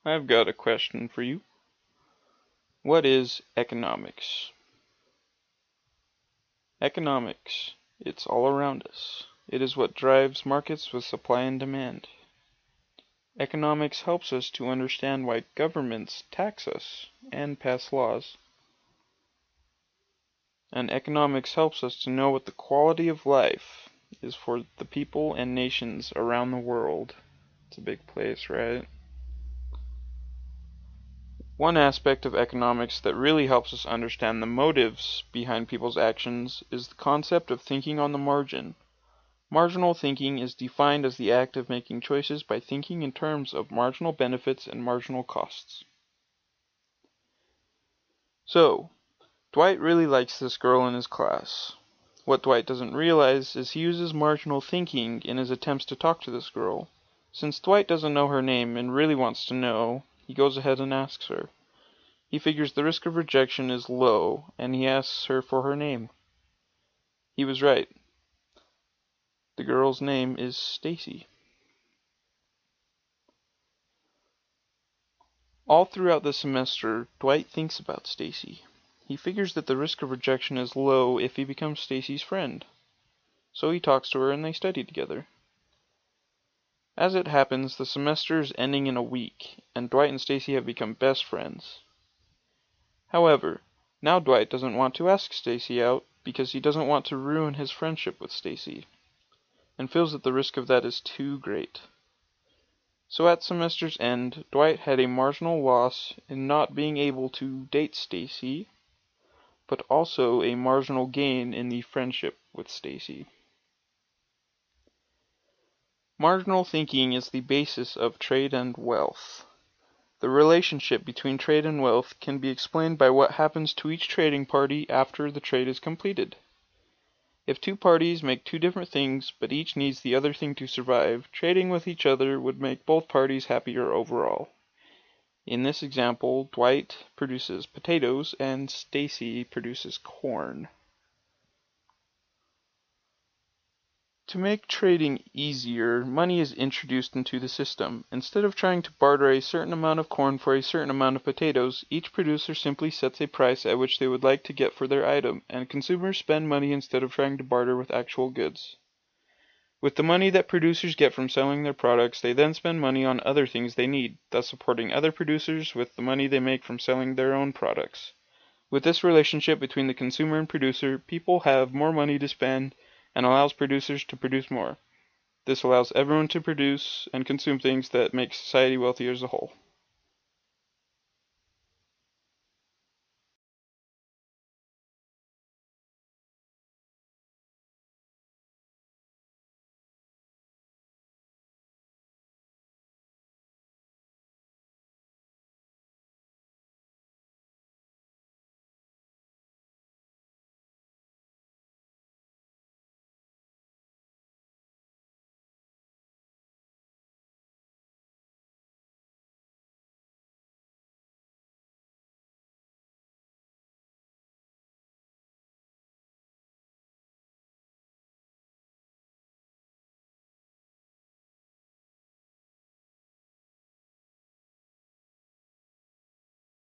I've got a question for you. What is economics? Economics. It's all around us. It is what drives markets with supply and demand. Economics helps us to understand why governments tax us and pass laws. And economics helps us to know what the quality of life is for the people and nations around the world. It's a big place, right? One aspect of economics that really helps us understand the motives behind people's actions is the concept of thinking on the margin. Marginal thinking is defined as the act of making choices by thinking in terms of marginal benefits and marginal costs. So, Dwight really likes this girl in his class. What Dwight doesn't realize is he uses marginal thinking in his attempts to talk to this girl. Since Dwight doesn't know her name and really wants to know, he goes ahead and asks her. He figures the risk of rejection is low, and he asks her for her name. He was right. The girl's name is Stacy. All throughout the semester, Dwight thinks about Stacy. He figures that the risk of rejection is low if he becomes Stacy's friend. So he talks to her and they study together. As it happens, the semester is ending in a week, and Dwight and Stacy have become best friends. However, now Dwight doesn't want to ask Stacy out because he doesn't want to ruin his friendship with Stacy, and feels that the risk of that is too great. So at semester's end, Dwight had a marginal loss in not being able to date Stacy, but also a marginal gain in the friendship with Stacy. Marginal thinking is the basis of trade and wealth. The relationship between trade and wealth can be explained by what happens to each trading party after the trade is completed. If two parties make two different things, but each needs the other thing to survive, trading with each other would make both parties happier overall. In this example, Dwight produces potatoes and Stacy produces corn. To make trading easier, money is introduced into the system. Instead of trying to barter a certain amount of corn for a certain amount of potatoes, each producer simply sets a price at which they would like to get for their item, and consumers spend money instead of trying to barter with actual goods. With the money that producers get from selling their products, they then spend money on other things they need, thus supporting other producers with the money they make from selling their own products. With this relationship between the consumer and producer, people have more money to spend and allows producers to produce more. This allows everyone to produce and consume things that make society wealthier as a whole.